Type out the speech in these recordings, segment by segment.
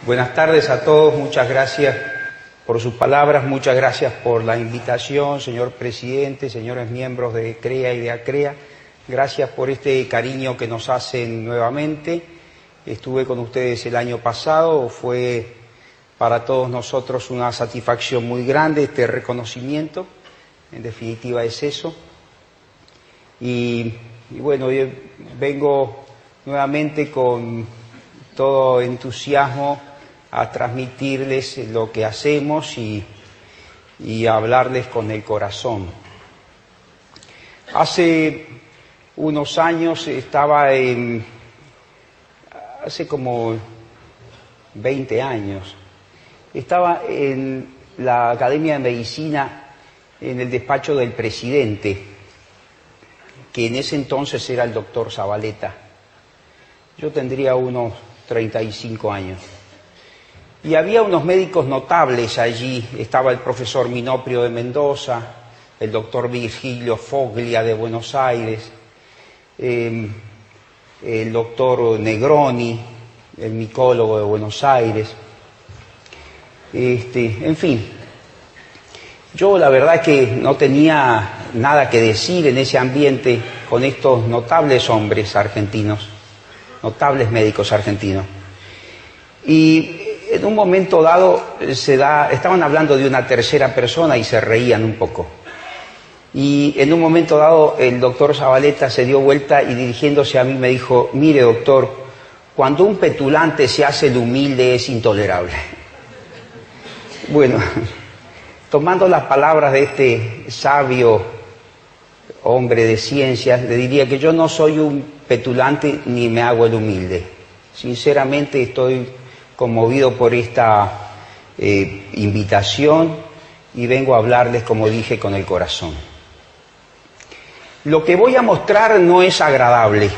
Buenas tardes a todos, muchas gracias por sus palabras, muchas gracias por la invitación, señor presidente, señores miembros de CREA y de ACREA, gracias por este cariño que nos hacen nuevamente. Estuve con ustedes el año pasado, fue para todos nosotros una satisfacción muy grande este reconocimiento, en definitiva es eso. Y bueno, yo vengo nuevamente con todo entusiasmo a transmitirles lo que hacemos y a hablarles con el corazón. Hace unos años hace como 20 años, estaba en la Academia de Medicina en el despacho del presidente, que en ese entonces era el doctor Zabaleta. Yo tendría unos 35 años. Y había unos médicos notables allí, estaba el profesor Minoprio de Mendoza, el doctor Virgilio Foglia de Buenos Aires, el doctor Negroni, el micólogo de Buenos Aires, en fin. Yo la verdad es que no tenía nada que decir en ese ambiente con estos notables hombres argentinos, notables médicos argentinos. Y en un momento dado estaban hablando de una tercera persona y se reían un poco. Y en un momento dado el doctor Zabaleta se dio vuelta y dirigiéndose a mí me dijo: mire doctor, cuando un petulante se hace el humilde es intolerable. Bueno, tomando las palabras de este sabio hombre de ciencias, le diría que yo no soy un petulante ni me hago el humilde. Sinceramente estoy conmovido por esta invitación y vengo a hablarles, como dije, con el corazón. Lo que voy a mostrar no es agradable,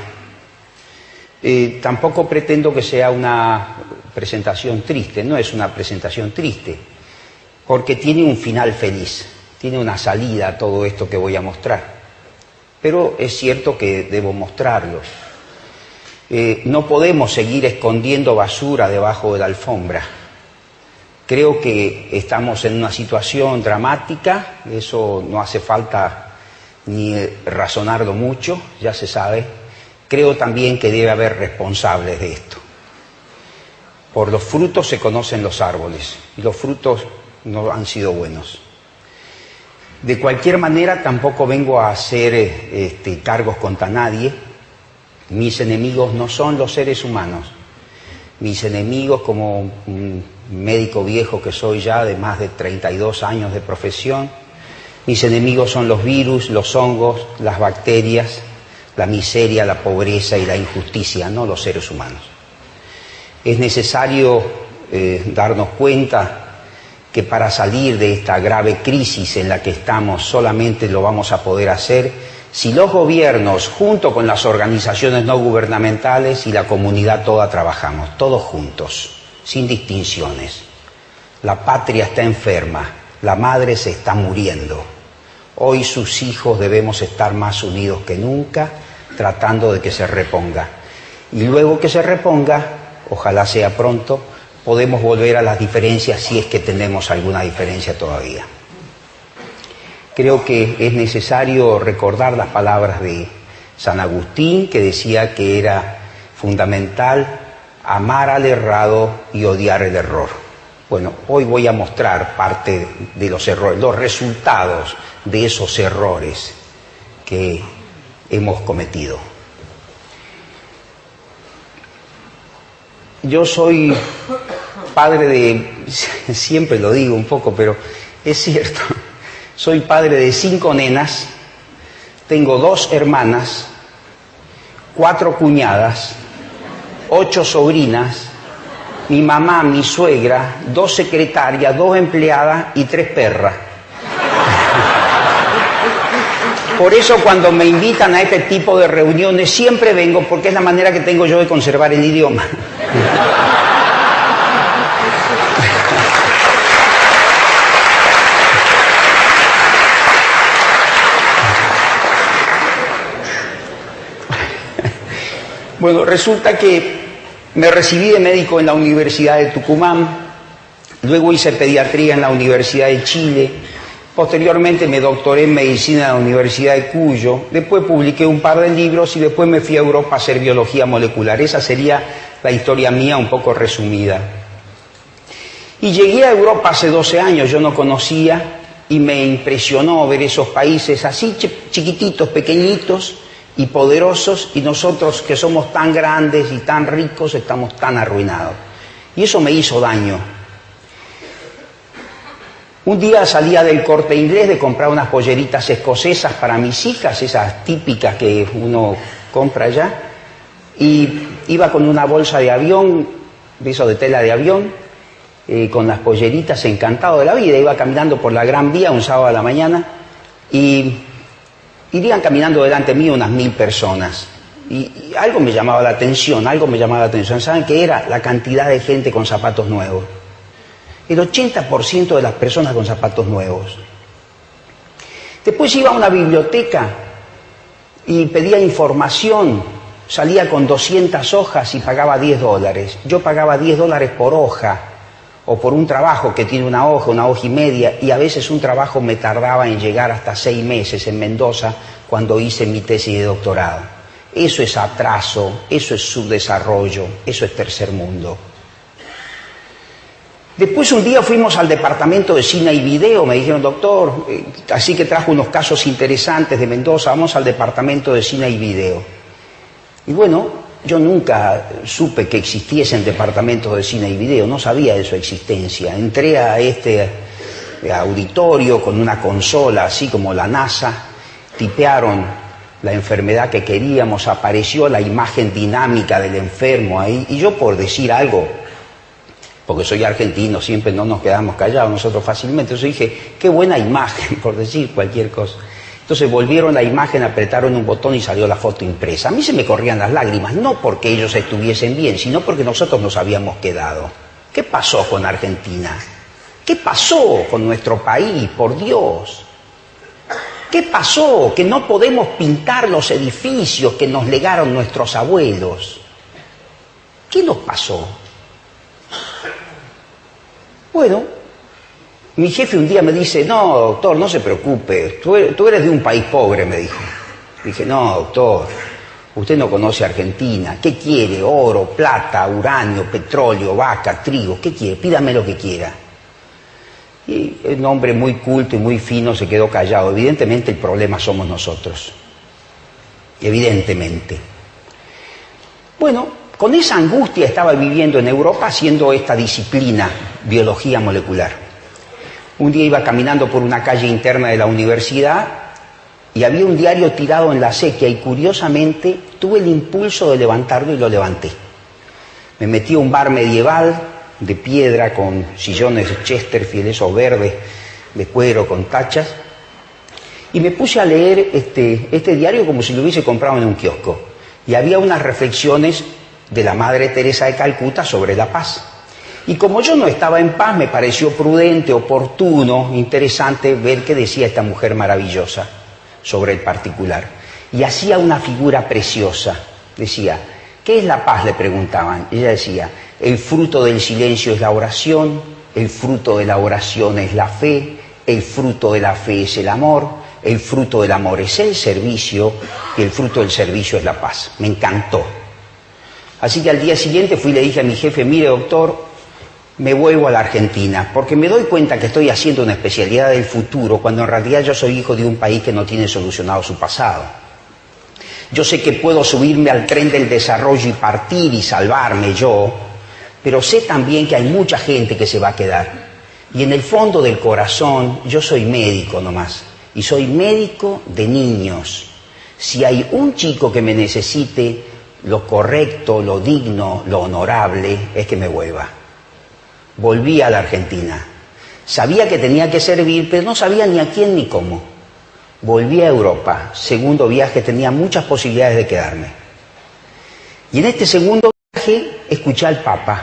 tampoco pretendo que sea una presentación triste, no es una presentación triste, porque tiene un final feliz, tiene una salida a todo esto que voy a mostrar, pero es cierto que debo mostrarlo. No podemos seguir escondiendo basura debajo de la alfombra. Creo que estamos en una situación dramática, eso no hace falta ni razonarlo mucho, ya se sabe. Creo también que debe haber responsables de esto. Por los frutos se conocen los árboles, y los frutos no han sido buenos. De cualquier manera, tampoco vengo a hacer cargos contra nadie. Mis enemigos no son los seres humanos. Mis enemigos, como un médico viejo que soy ya, de más de 32 años de profesión, mis enemigos son los virus, los hongos, las bacterias, la miseria, la pobreza y la injusticia, no los seres humanos. Es necesario darnos cuenta que para salir de esta grave crisis en la que estamos solamente lo vamos a poder hacer si los gobiernos, junto con las organizaciones no gubernamentales y la comunidad toda, trabajamos, todos juntos, sin distinciones. La patria está enferma, la madre se está muriendo. Hoy sus hijos debemos estar más unidos que nunca, tratando de que se reponga. Y luego que se reponga, ojalá sea pronto, podemos volver a las diferencias si es que tenemos alguna diferencia todavía. Creo que es necesario recordar las palabras de San Agustín, que decía que era fundamental amar al errado y odiar el error. Bueno, hoy voy a mostrar parte de los errores, los resultados de esos errores que hemos cometido. Yo soy padre de, siempre lo digo un poco, pero es cierto, soy padre de 5 nenas, tengo 2 hermanas, 4 cuñadas, 8 sobrinas, mi mamá, mi suegra, 2 secretarias, 2 empleadas y 3 perras. Por eso cuando me invitan a este tipo de reuniones siempre vengo, porque es la manera que tengo yo de conservar el idioma. Bueno, resulta que Me recibí de médico en la Universidad de Tucumán, luego hice pediatría en la Universidad de Chile, posteriormente me doctoré en medicina en la Universidad de Cuyo, después publiqué un par de libros y después me fui a Europa a hacer biología molecular. Esa sería la historia mía un poco resumida. Y llegué a Europa hace 12 años, yo no conocía, y me impresionó ver esos países así chiquititos, pequeñitos y poderosos, y nosotros que somos tan grandes y tan ricos estamos tan arruinados. Y eso me hizo daño. Un día salía del Corte Inglés de comprar unas polleritas escocesas para mis hijas, esas típicas que uno compra allá, y iba con una bolsa de avión, de eso de tela de avión, con las polleritas, encantado de la vida. Iba caminando por la Gran Vía un sábado a la mañana y irían caminando delante mío unas 1000 personas. Y algo me llamaba la atención, ¿Saben qué era? La cantidad de gente con zapatos nuevos. El 80% de las personas con zapatos nuevos. Después iba a una biblioteca y pedía información, salía con 200 hojas y pagaba $10. Yo pagaba $10 por hoja, o por un trabajo que tiene una hoja y media, y a veces un trabajo me tardaba en llegar hasta 6 meses en Mendoza cuando hice mi tesis de doctorado. Eso es atraso, eso es subdesarrollo, eso es tercer mundo. Después un día fuimos al departamento de cine y video, me dijeron, doctor, así que trajo unos casos interesantes de Mendoza, vamos al departamento de cine y video. Y bueno, yo nunca supe que existiesen departamentos de cine y video, no sabía de su existencia. Entré a este auditorio con una consola, así como la NASA, tipearon la enfermedad que queríamos, apareció la imagen dinámica del enfermo ahí, y yo por decir algo, porque soy argentino, siempre no nos quedamos callados nosotros fácilmente, entonces dije, qué buena imagen, por decir cualquier cosa. Entonces volvieron la imagen, apretaron un botón y salió la foto impresa. A mí se me corrían las lágrimas, no porque ellos estuviesen bien, sino porque nosotros nos habíamos quedado. ¿Qué pasó con Argentina? ¿Qué pasó con nuestro país, por Dios? ¿Qué pasó? Que no podemos pintar los edificios que nos legaron nuestros abuelos. ¿Qué nos pasó? Bueno, mi jefe un día me dice, no, doctor, no se preocupe, tú eres de un país pobre, me dijo. Dije, no, doctor, usted no conoce Argentina. ¿Qué quiere? Oro, plata, uranio, petróleo, vaca, trigo. ¿Qué quiere? Pídame lo que quiera. Y el hombre muy culto y muy fino se quedó callado. Evidentemente el problema somos nosotros. Evidentemente. Bueno, con esa angustia estaba viviendo en Europa haciendo esta disciplina, biología molecular. Un día iba caminando por una calle interna de la universidad y había un diario tirado en la acequia y curiosamente tuve el impulso de levantarlo y lo levanté. Me metí a un bar medieval de piedra con sillones de Chesterfield, esos verdes de cuero con tachas, y me puse a leer este diario como si lo hubiese comprado en un kiosco. Y había unas reflexiones de la Madre Teresa de Calcuta sobre la paz. Y como yo no estaba en paz, me pareció prudente, oportuno, interesante ver qué decía esta mujer maravillosa sobre el particular. Y hacía una figura preciosa. Decía, ¿qué es la paz?, le preguntaban. Ella decía, el fruto del silencio es la oración, el fruto de la oración es la fe, el fruto de la fe es el amor, el fruto del amor es el servicio y el fruto del servicio es la paz. Me encantó. Así que al día siguiente fui y le dije a mi jefe, mire doctor, me vuelvo a la Argentina, porque me doy cuenta que estoy haciendo una especialidad del futuro, cuando en realidad yo soy hijo de un país que no tiene solucionado su pasado. Yo sé que puedo subirme al tren del desarrollo y partir y salvarme yo, pero sé también que hay mucha gente que se va a quedar. Y en el fondo del corazón, yo soy médico nomás, y soy médico de niños. Si hay un chico que me necesite, lo correcto, lo digno, lo honorable, es que me vuelva. Volví a la Argentina. Sabía que tenía que servir, pero no sabía ni a quién ni cómo. Volví a Europa. Segundo viaje, tenía muchas posibilidades de quedarme. Y en este segundo viaje escuché al Papa,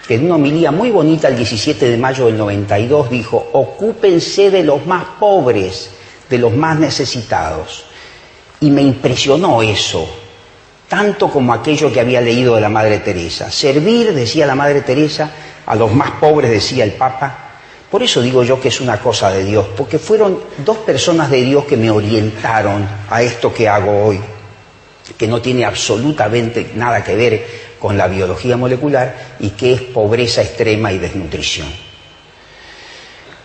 que en una homilía muy bonita el 17 de mayo del 92 dijo, ocúpense de los más pobres, de los más necesitados. Y me impresionó eso. tanto como aquello que había leído de la Madre Teresa. Servir, decía la Madre Teresa, a los más pobres, decía el Papa. Por eso digo yo que es una cosa de Dios, porque fueron dos personas de Dios que me orientaron a esto que hago hoy, que no tiene absolutamente nada que ver con la biología molecular y que es pobreza extrema y desnutrición.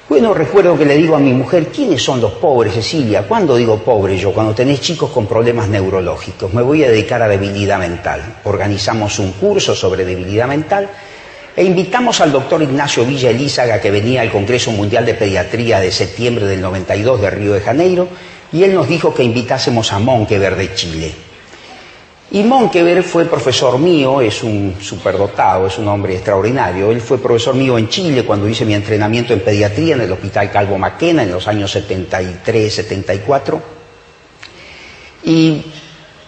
Bueno, recuerdo que le digo a mi mujer, ¿quiénes son los pobres, Cecilia? ¿Cuándo digo pobre yo? Cuando tenés chicos con problemas neurológicos. Me voy a dedicar a debilidad mental. Organizamos un curso sobre debilidad mental e invitamos al doctor Ignacio Villa Elízaga, que venía al Congreso Mundial de Pediatría de septiembre del 92 de Río de Janeiro, y él nos dijo que invitásemos a Monkever de Chile. Y Monkever fue profesor mío, es un superdotado, es un hombre extraordinario. Él fue profesor mío en Chile cuando hice mi entrenamiento en pediatría en el Hospital Calvo Maquena en los años 73, 74. Y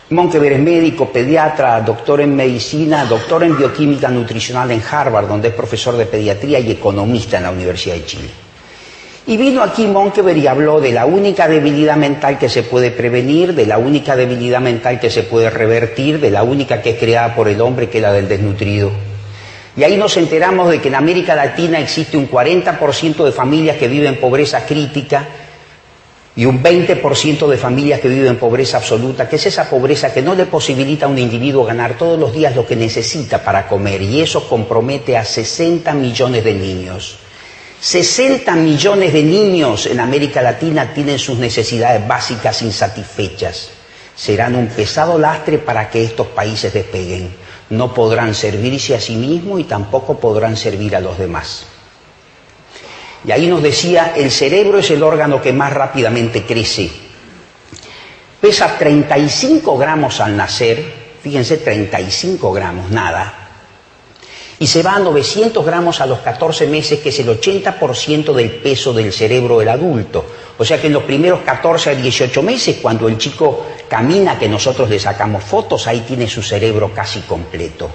Monkever es médico, pediatra, doctor en medicina, doctor en bioquímica nutricional en Harvard, donde es profesor de pediatría y economista en la Universidad de Chile. Y vino aquí Monkever y habló de la única debilidad mental que se puede prevenir, de la única debilidad mental que se puede revertir, de la única que es creada por el hombre, que es la del desnutrido. Y ahí nos enteramos de que en América Latina existe un 40% de familias que viven pobreza crítica y un 20% de familias que viven pobreza absoluta, que es esa pobreza que no le posibilita a un individuo ganar todos los días lo que necesita para comer, y eso compromete a 60 millones de niños. 60 millones de niños en América Latina tienen sus necesidades básicas insatisfechas. Serán un pesado lastre para que estos países despeguen. No podrán servirse a sí mismos y tampoco podrán servir a los demás. Y ahí nos decía, el cerebro es el órgano que más rápidamente crece. Pesa 35 gramos al nacer, fíjense, 35 gramos, nada. Y se va a 900 gramos a los 14 meses, que es el 80% del peso del cerebro del adulto. O sea que en los primeros 14 a 18 meses, cuando el chico camina, que nosotros le sacamos fotos, ahí tiene su cerebro casi completo.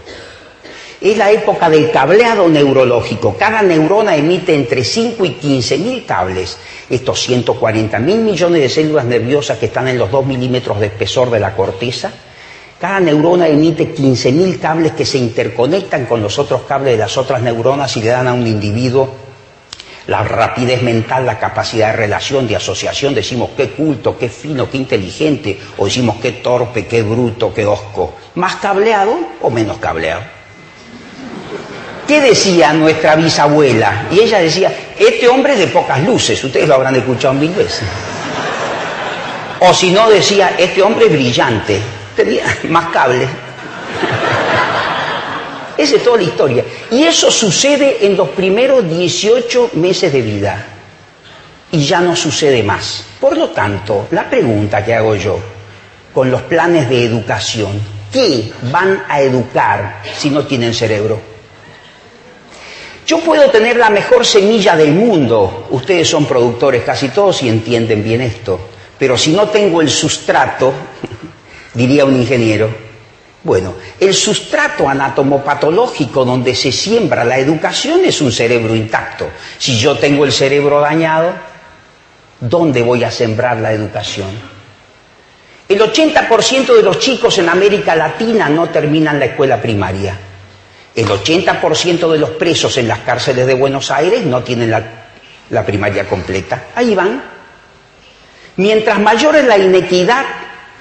Es la época del cableado neurológico. Cada neurona emite entre 5 y 15.000 cables. Estos 140.000 millones de células nerviosas que están en los 2 milímetros de espesor de la corteza, cada neurona emite 15.000 cables que se interconectan con los otros cables de las otras neuronas y le dan a un individuo la rapidez mental, la capacidad de relación, de asociación. Decimos qué culto, qué fino, qué inteligente, o decimos qué torpe, qué bruto, qué hosco. ¿Más cableado o menos cableado? ¿Qué decía nuestra bisabuela? Y ella decía, este hombre es de pocas luces, ustedes lo habrán escuchado 1000 veces. O si no, decía, este hombre es brillante. Tenía más cable. Esa es toda la historia. Y eso sucede en los primeros 18 meses de vida. Y ya no sucede más. Por lo tanto, la pregunta que hago yo, con los planes de educación, ¿qué van a educar si no tienen cerebro? Yo puedo tener la mejor semilla del mundo. Ustedes son productores casi todos y entienden bien esto. Pero si no tengo el sustrato, diría un ingeniero, bueno, el sustrato anatomopatológico donde se siembra la educación es un cerebro intacto. Si yo tengo el cerebro dañado, ¿dónde voy a sembrar la educación? El 80% de los chicos en América Latina no terminan la escuela primaria. El 80% de los presos en las cárceles de Buenos Aires no tienen la primaria completa. Ahí van. Mientras mayor es la inequidad,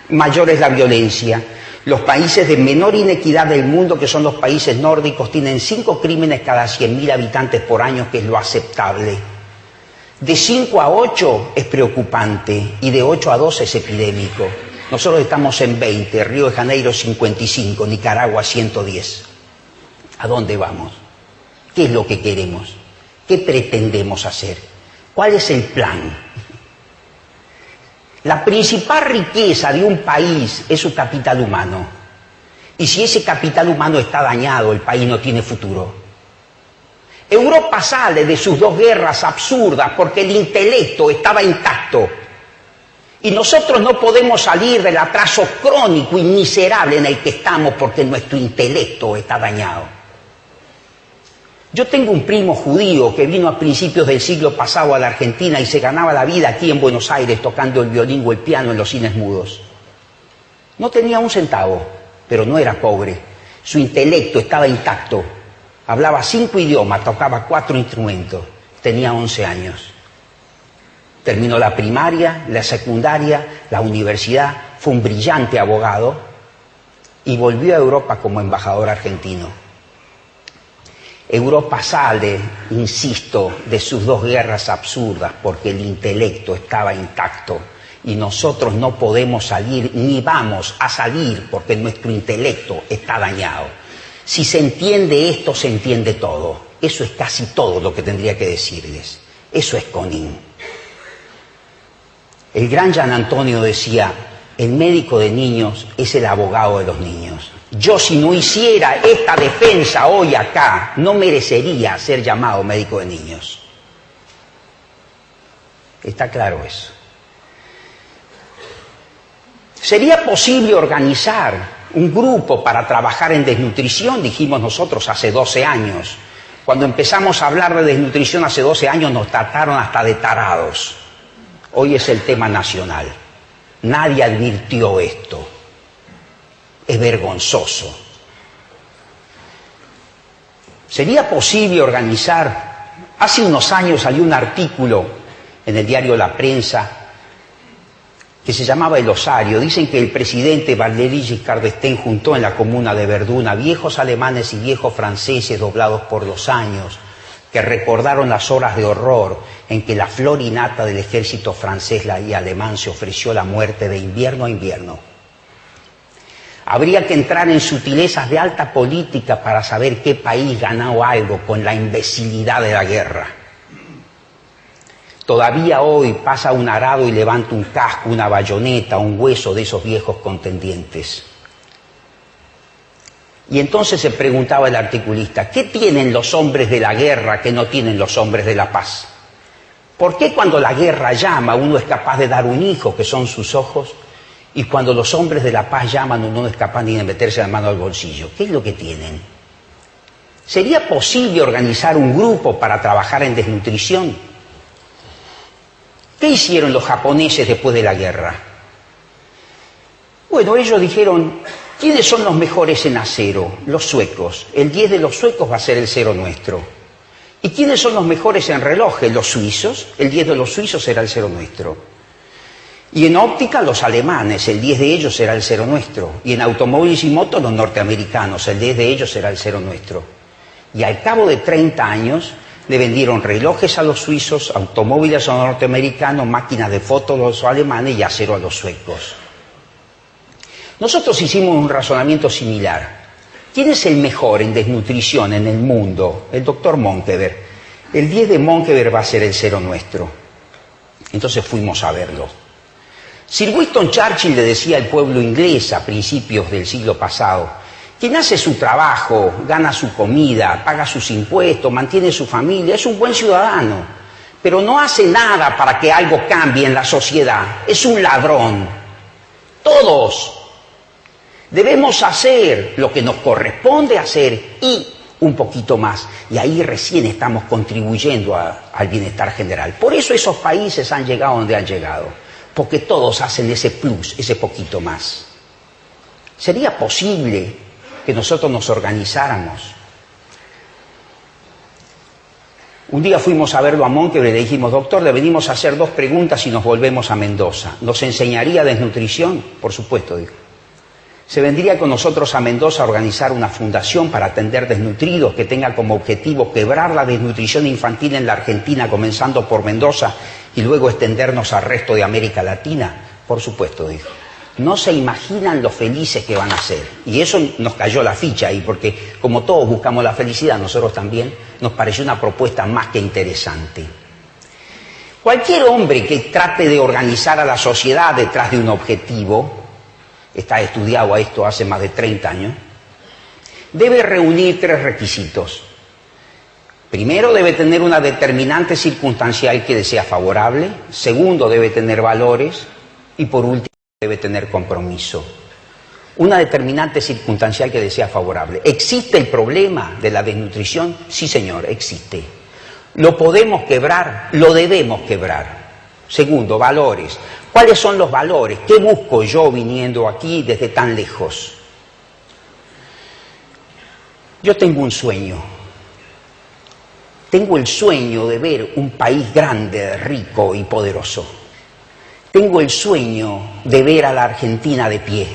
mayor es la violencia. Los países de menor inequidad del mundo, que son los países nórdicos, tienen 5 crímenes cada 100.000 habitantes por año, que es lo aceptable. De 5 a 8 es preocupante y de 8 a 12 es epidémico. Nosotros estamos en 20, Río de Janeiro 55, Nicaragua 110. ¿A dónde vamos? ¿Qué es lo que queremos? ¿Qué pretendemos hacer? ¿Cuál es el plan? La principal riqueza de un país es su capital humano. Y si ese capital humano está dañado, el país no tiene futuro. Europa sale de sus 2 guerras absurdas porque el intelecto estaba intacto. Y nosotros no podemos salir del atraso crónico y miserable en el que estamos porque nuestro intelecto está dañado. Yo tengo un primo judío que vino a principios del siglo pasado a la Argentina y se ganaba la vida aquí en Buenos Aires tocando el violín o el piano en los cines mudos. No tenía un centavo. pero no era pobre. Su intelecto estaba intacto. Hablaba 5 idiomas, tocaba 4 instrumentos. Tenía 11 años. Terminó la primaria, la secundaria, la universidad. Fue un brillante abogado y volvió a Europa como embajador argentino. Europa sale, insisto, de sus 2 guerras absurdas porque el intelecto estaba intacto y nosotros no podemos salir ni vamos a salir porque nuestro intelecto está dañado. Si se entiende esto, se entiende todo. Eso es casi todo lo que tendría que decirles. Eso es Conin. El gran Jean Antonio decía, el médico de niños es el abogado de los niños. Yo, si no hiciera esta defensa hoy acá, no merecería ser llamado médico de niños. Está claro eso. ¿Sería posible organizar un grupo para trabajar en desnutrición? Dijimos nosotros hace 12 años. Cuando empezamos a hablar de desnutrición hace 12 años nos trataron hasta de tarados. Hoy es el tema nacional. Nadie advirtió esto. Es vergonzoso. ¿Sería posible organizar? Hace unos años salió un artículo en el diario La Prensa que se llamaba El Osario. Dicen que el presidente Valéry Giscard d'Estaing juntó en la comuna de Verduna viejos alemanes y viejos franceses doblados por los años, que recordaron las horas de horror en que la flor innata del ejército francés y alemán se ofreció la muerte de invierno a invierno. Habría que entrar en sutilezas de alta política para saber qué país ganó algo con la imbecilidad de la guerra. Todavía hoy pasa un arado y levanta un casco, una bayoneta, un hueso de esos viejos contendientes. Y entonces se preguntaba el articulista, ¿qué tienen los hombres de la guerra que no tienen los hombres de la paz? ¿Por qué cuando la guerra llama uno es capaz de dar un hijo, que son sus ojos, y cuando los hombres de la paz llaman uno no es capaz ni de meterse la mano al bolsillo? ¿Qué es lo que tienen? ¿Sería posible organizar un grupo para trabajar en desnutrición? ¿Qué hicieron los japoneses después de la guerra? Bueno, ellos dijeron, ¿quiénes son los mejores en acero? Los suecos. El 10 de los suecos va a ser el 0 nuestro. ¿Y quiénes son los mejores en relojes? Los suizos. El 10 de los suizos será el 0 nuestro. Y en óptica los alemanes, el 10 de ellos será el 0 nuestro. Y en automóviles y motos los norteamericanos, el 10 de ellos será el 0 nuestro. Y al cabo de 30 años le vendieron relojes a los suizos, automóviles a los norteamericanos, máquinas de fotos a los alemanes y acero a los suecos. Nosotros hicimos un razonamiento similar. ¿Quién es el mejor en desnutrición en el mundo? El doctor Monkeberg. El 10 de Monkeberg va a ser el 0 nuestro. Entonces fuimos a verlo. Sir Winston Churchill le decía al pueblo inglés a principios del siglo pasado, quien hace su trabajo, gana su comida, paga sus impuestos, mantiene su familia, es un buen ciudadano, pero no hace nada para que algo cambie en la sociedad, es un ladrón. Todos debemos hacer lo que nos corresponde hacer y un poquito más, y ahí recién estamos contribuyendo al bienestar general. Por eso esos países han llegado donde han llegado. Porque todos hacen ese plus, ese poquito más. ¿Sería posible que nosotros nos organizáramos? Un día fuimos a verlo a Monkeberg y le dijimos, doctor, le venimos a hacer 2 preguntas y nos volvemos a Mendoza. ¿Nos enseñaría desnutrición? Por supuesto, dijo. ¿Se vendría con nosotros a Mendoza a organizar una fundación para atender desnutridos que tenga como objetivo quebrar la desnutrición infantil en la Argentina, comenzando por Mendoza y luego extendernos al resto de América Latina? Por supuesto, dijo. No se imaginan lo felices que van a ser. Y eso nos cayó la ficha ahí, porque como todos buscamos la felicidad, nosotros también, nos pareció una propuesta más que interesante. Cualquier hombre que trate de organizar a la sociedad detrás de un objetivo, está estudiado a esto hace más de 30 años, debe reunir 3 requisitos. Primero, debe tener una determinante circunstancial que le sea favorable. Segundo, debe tener valores. Y por último, debe tener compromiso. Una determinante circunstancial que le sea favorable. ¿Existe el problema de la desnutrición? Sí, señor, existe. ¿Lo podemos quebrar? Lo debemos quebrar. Segundo, valores. ¿Cuáles son los valores? ¿Qué busco yo viniendo aquí desde tan lejos? Yo tengo un sueño. Tengo el sueño de ver un país grande, rico y poderoso. Tengo el sueño de ver a la Argentina de pie.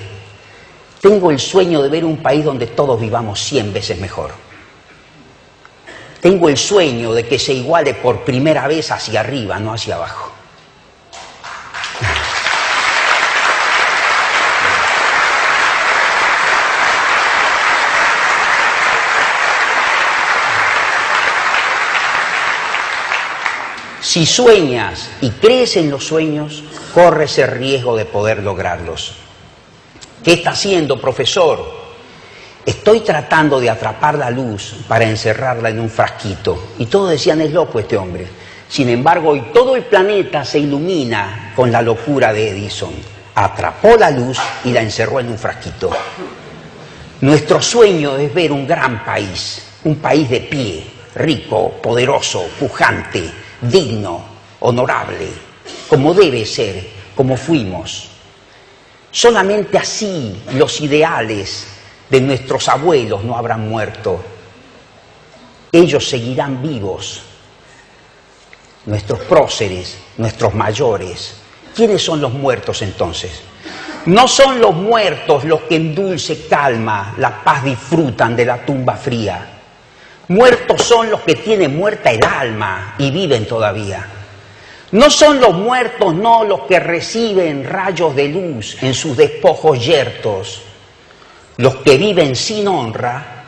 Tengo el sueño de ver un país donde todos vivamos 100 veces mejor. Tengo el sueño de que se iguale por primera vez hacia arriba, no hacia abajo. Si sueñas y crees en los sueños, corres el riesgo de poder lograrlos. ¿Qué está haciendo, profesor? Estoy tratando de atrapar la luz para encerrarla en un frasquito. Y todos decían, es loco este hombre. Sin embargo, hoy todo el planeta se ilumina con la locura de Edison. Atrapó la luz y la encerró en un frasquito. Nuestro sueño es ver un gran país, un país de pie, rico, poderoso, pujante, digno, honorable, como debe ser, como fuimos. Solamente así los ideales de nuestros abuelos no habrán muerto. Ellos seguirán vivos. Nuestros próceres, nuestros mayores. ¿Quiénes son los muertos entonces? No son los muertos los que en dulce calma la paz disfrutan de la tumba fría. Muertos son los que tienen muerta el alma y viven todavía. No son los muertos, no, los que reciben rayos de luz en sus despojos yertos. Los que viven sin honra,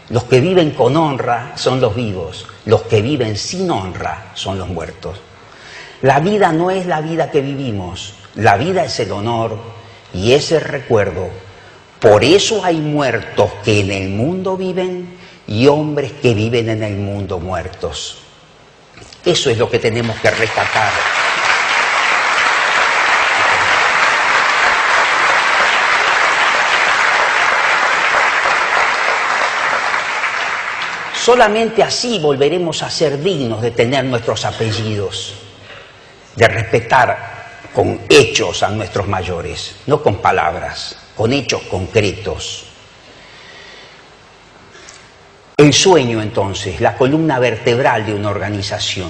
los que viven con honra son los vivos. Los que viven sin honra son los muertos. La vida no es la vida que vivimos. La vida es el honor y es el recuerdo. Por eso hay muertos que en el mundo viven y hombres que viven en el mundo muertos. Eso es lo que tenemos que rescatar. Solamente así volveremos a ser dignos de tener nuestros apellidos, de respetar con hechos a nuestros mayores, no con palabras, con hechos concretos. El sueño, entonces, la columna vertebral de una organización.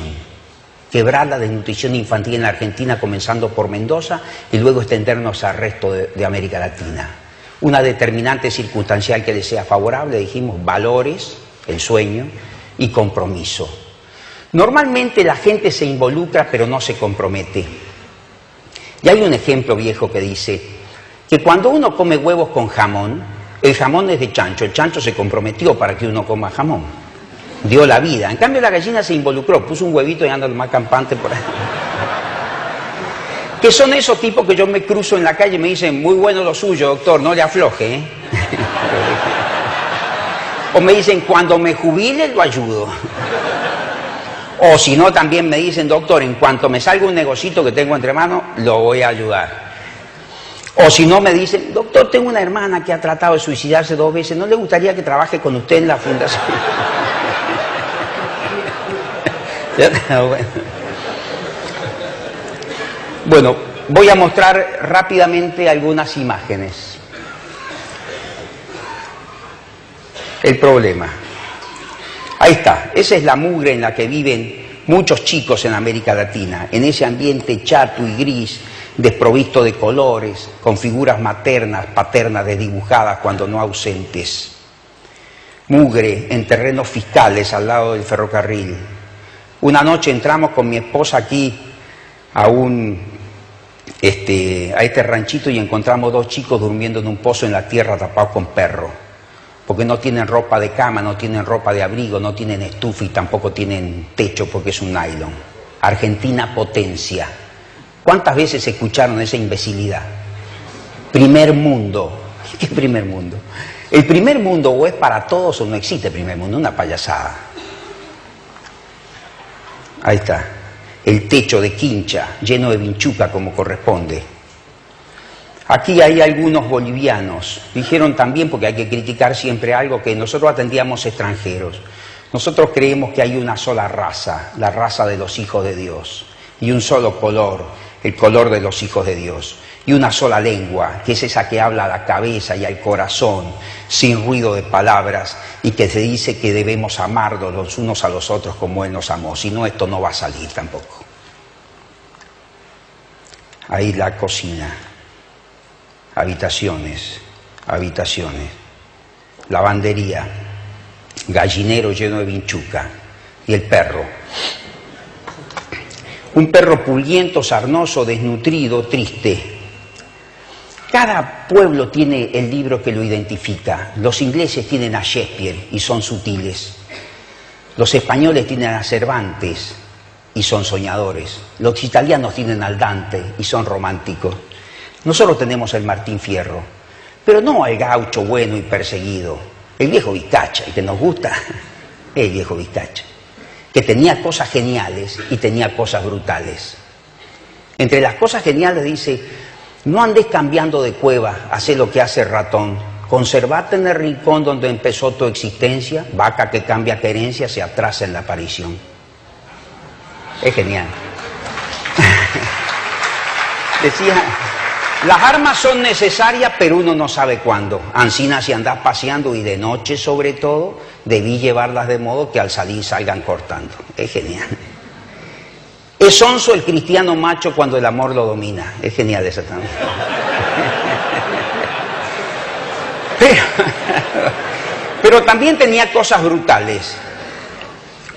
Quebrar la desnutrición infantil en la Argentina, comenzando por Mendoza, y luego extendernos al resto de América Latina. Una determinante circunstancial que le sea favorable, dijimos, valores, el sueño, y compromiso. Normalmente la gente se involucra, pero no se compromete. Y hay un ejemplo viejo que dice que cuando uno come huevos con jamón, el jamón es de chancho, el chancho se comprometió para que uno coma jamón, dio la vida. En cambio la gallina se involucró, puso un huevito y anda más campante por ahí. Que son esos tipos que yo me cruzo en la calle y me dicen, muy bueno lo suyo, doctor, no le afloje, ¿eh? O me dicen, cuando me jubile lo ayudo. O si no, también me dicen, doctor, en cuanto me salga un negocito que tengo entre manos, lo voy a ayudar. O si no, me dicen, doctor, tengo una hermana que ha tratado de suicidarse 2 veces, ¿no le gustaría que trabaje con usted en la fundación? Bueno, voy a mostrar rápidamente algunas imágenes. El problema. Ahí está, esa es la mugre en la que viven muchos chicos en América Latina, en ese ambiente chato y gris, desprovisto de colores, con figuras maternas, paternas desdibujadas cuando no ausentes. Mugre en terrenos fiscales al lado del ferrocarril. Una noche entramos con mi esposa aquí a este ranchito y encontramos 2 chicos durmiendo en un pozo en la tierra tapados con perro, porque no tienen ropa de cama, no tienen ropa de abrigo, no tienen estufa y tampoco tienen techo porque es un nylon. Argentina potencia. ¿Cuántas veces escucharon esa imbecilidad? Primer mundo. ¿Qué primer mundo? El primer mundo o es para todos o no existe primer mundo, una payasada. Ahí está. El techo de quincha, lleno de vinchuca como corresponde. Aquí hay algunos bolivianos. Dijeron también, porque hay que criticar siempre algo, que nosotros atendíamos extranjeros. Nosotros creemos que hay una sola raza, la raza de los hijos de Dios, y un solo color, el color de los hijos de Dios. y una sola lengua, que es esa que habla a la cabeza y al corazón, sin ruido de palabras, y que se dice que debemos amarnos los unos a los otros como Él nos amó. Si no, esto no va a salir tampoco. Ahí la cocina, habitaciones, lavandería, gallinero lleno de vinchuca, y el perro. Un perro pulguiento, sarnoso, desnutrido, triste. Cada pueblo tiene el libro que lo identifica. Los ingleses tienen a Shakespeare y son sutiles. Los españoles tienen a Cervantes y son soñadores. Los italianos tienen al Dante y son románticos. Nosotros tenemos el Martín Fierro, pero no al gaucho bueno y perseguido. El viejo Vizcacha, el que nos gusta, el viejo Vizcacha, que tenía cosas geniales y tenía cosas brutales. Entre las cosas geniales dice: no andes cambiando de cueva, hacé lo que hace el ratón. Conservate en el rincón donde empezó tu existencia, vaca que cambia querencia se atrasa en la aparición. Es genial. Decía, las armas son necesarias, pero uno no sabe cuándo. Ancina, si andás paseando y de noche sobre todo, debí llevarlas de modo que al salir salgan cortando. Es genial. Es sonso el cristiano macho cuando el amor lo domina. Es genial esa también. Pero también tenía cosas brutales.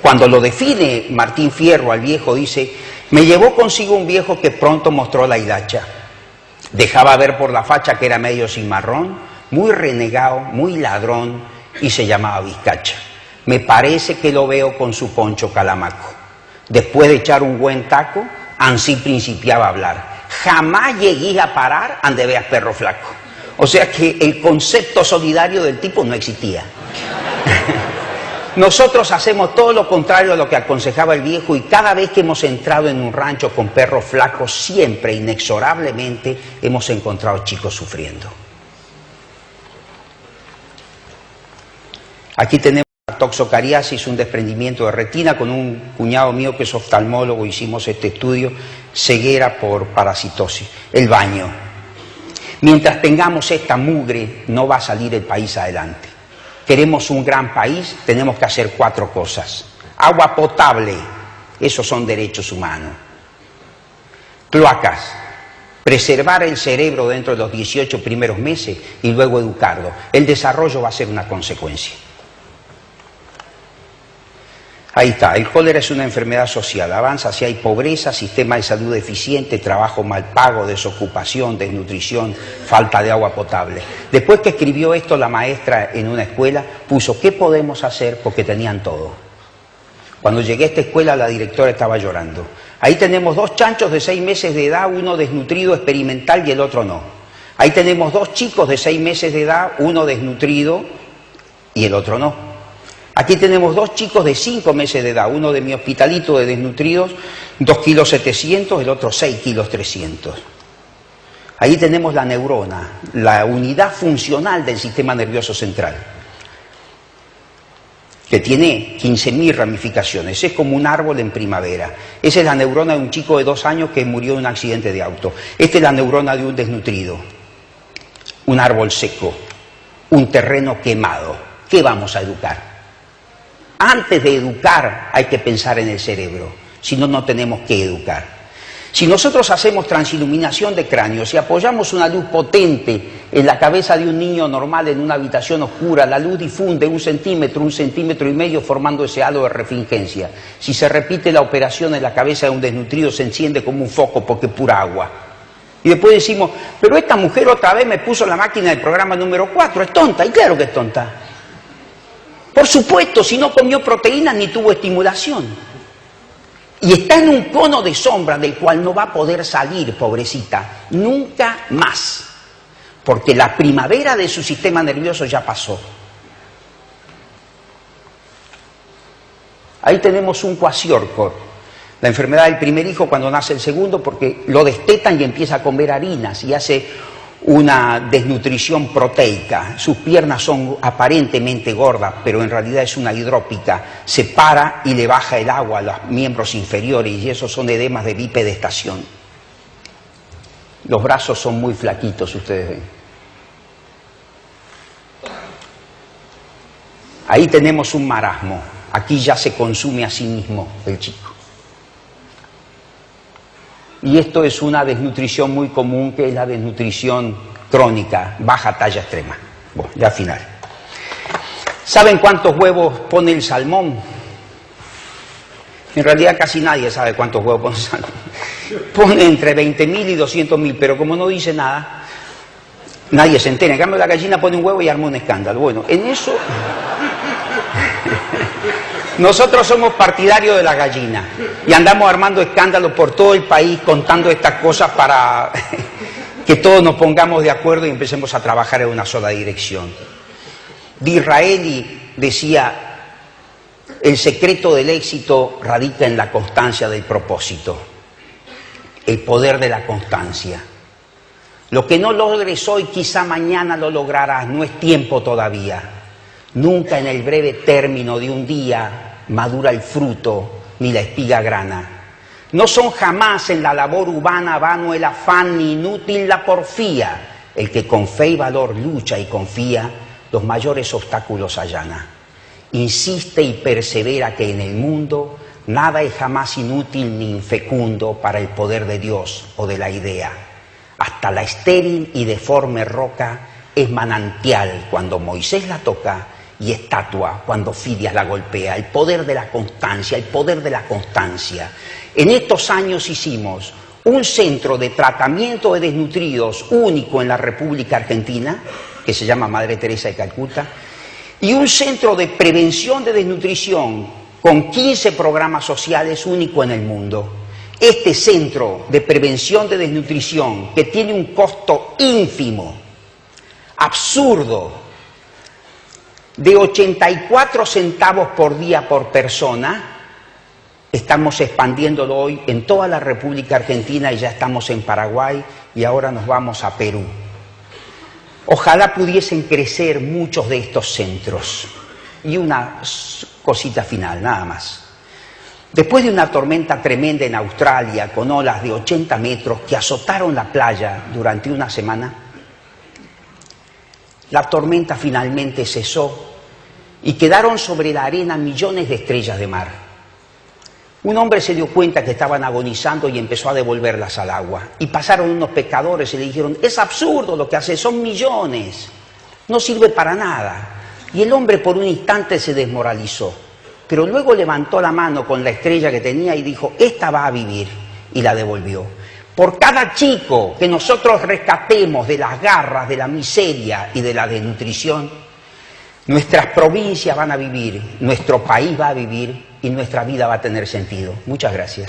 Cuando lo define Martín Fierro al viejo, dice: me llevó consigo un viejo que pronto mostró la hilacha. Dejaba ver por la facha que era medio cimarrón, muy renegado, muy ladrón, y se llamaba Vizcacha. Me parece que lo veo con su poncho calamaco. Después de echar un buen taco, ansí principiaba a hablar. Jamás llegué a parar ande veas perro flaco. O sea que el concepto solidario del tipo no existía. Nosotros hacemos todo lo contrario a lo que aconsejaba el viejo, y cada vez que hemos entrado en un rancho con perros flacos, siempre, inexorablemente, hemos encontrado chicos sufriendo. Aquí tenemos toxocariasis, un desprendimiento de retina. Con un cuñado mío que es oftalmólogo hicimos este estudio, ceguera por parasitosis. El baño. Mientras tengamos esta mugre, no va a salir el país adelante. Queremos un gran país, tenemos que hacer 4 cosas. Agua potable, esos son derechos humanos. Cloacas, preservar el cerebro dentro de los 18 primeros meses y luego educarlo. El desarrollo va a ser una consecuencia. Ahí está, el cólera es una enfermedad social, avanza si hay pobreza, sistema de salud deficiente, trabajo mal pago, desocupación, desnutrición, falta de agua potable. Después que escribió esto la maestra en una escuela, puso ¿qué podemos hacer? Porque tenían todo. Cuando llegué a esta escuela la directora estaba llorando. Ahí tenemos 2 chanchos de 6 meses de edad, uno desnutrido experimental y el otro no. Ahí tenemos 2 chicos de 6 meses de edad, uno desnutrido y el otro no. Aquí tenemos 2 chicos de 5 meses de edad, uno de mi hospitalito de desnutridos, 2,7 kilos, el otro 6,3 kilos. Ahí tenemos la neurona, la unidad funcional del sistema nervioso central, que tiene 15.000 ramificaciones, es como un árbol en primavera. Esa es la neurona de un chico de 2 años que murió en un accidente de auto. Esta es la neurona de un desnutrido, un árbol seco, un terreno quemado. ¿Qué vamos a educar? Antes de educar hay que pensar en el cerebro, si no, no tenemos que educar. Si nosotros hacemos transiluminación de cráneo, si apoyamos una luz potente en la cabeza de un niño normal en una habitación oscura, la luz difunde 1 centímetro, 1,5 centímetros formando ese halo de refringencia. Si se repite la operación en la cabeza de un desnutrido, se enciende como un foco porque es pura agua. Y después decimos, pero esta mujer otra vez me puso la máquina del programa número 4, es tonta, y claro que es tonta. Por supuesto, si no comió proteínas ni tuvo estimulación. Y está en un cono de sombra del cual no va a poder salir, pobrecita, nunca más. Porque la primavera de su sistema nervioso ya pasó. Ahí tenemos un kwashiorkor, la enfermedad del primer hijo cuando nace el segundo, porque lo destetan y empieza a comer harinas y hace una desnutrición proteica. Sus piernas son aparentemente gordas, pero en realidad es una hidrópica. Se para y le baja el agua a los miembros inferiores y esos son edemas de bipedestación. Los brazos son muy flaquitos, ustedes ven. Ahí tenemos un marasmo. Aquí ya se consume a sí mismo el chico. Y esto es una desnutrición muy común, que es la desnutrición crónica, baja talla extrema. Bueno, ya al final. ¿Saben cuántos huevos pone el salmón? En realidad casi nadie sabe cuántos huevos pone el salmón. Pone entre 20.000 y 200.000, pero como no dice nada, nadie se entera. En cambio, la gallina pone un huevo y arma un escándalo. Bueno, en eso nosotros somos partidarios de la gallina y andamos armando escándalos por todo el país contando estas cosas para que todos nos pongamos de acuerdo y empecemos a trabajar en una sola dirección. Disraeli decía: el secreto del éxito radica en la constancia del propósito, el poder de la constancia. Lo que no logres hoy, quizá mañana lo lograrás, no es tiempo todavía. Nunca en el breve término de un día madura el fruto, ni la espiga grana. No son jamás en la labor urbana vano el afán, ni inútil la porfía. El que con fe y valor lucha y confía, los mayores obstáculos allana. Insiste y persevera que en el mundo nada es jamás inútil ni infecundo para el poder de Dios o de la idea. Hasta la estéril y deforme roca es manantial cuando Moisés la toca y estatua cuando Fidias la golpea. El poder de la constancia, el poder de la constancia. En estos años hicimos un centro de tratamiento de desnutridos único en la República Argentina, que se llama Madre Teresa de Calcuta, y un centro de prevención de desnutrición con 15 programas sociales único en el mundo. Este centro de prevención de desnutrición, que tiene un costo ínfimo, absurdo, de 84 centavos por día por persona, estamos expandiéndolo hoy en toda la República Argentina y ya estamos en Paraguay y ahora nos vamos a Perú. Ojalá pudiesen crecer muchos de estos centros. Y una cosita final, nada más. Después de una tormenta tremenda en Australia, con olas de 80 metros que azotaron la playa durante una semana, la tormenta finalmente cesó y quedaron sobre la arena millones de estrellas de mar. Un hombre se dio cuenta que estaban agonizando y empezó a devolverlas al agua. Y pasaron unos pescadores y le dijeron: es absurdo lo que hace, son millones, no sirve para nada. Y el hombre por un instante se desmoralizó, pero luego levantó la mano con la estrella que tenía y dijo: esta va a vivir, y la devolvió. Por cada chico que nosotros rescatemos de las garras, de la miseria y de la desnutrición, nuestras provincias van a vivir, nuestro país va a vivir y nuestra vida va a tener sentido. Muchas gracias.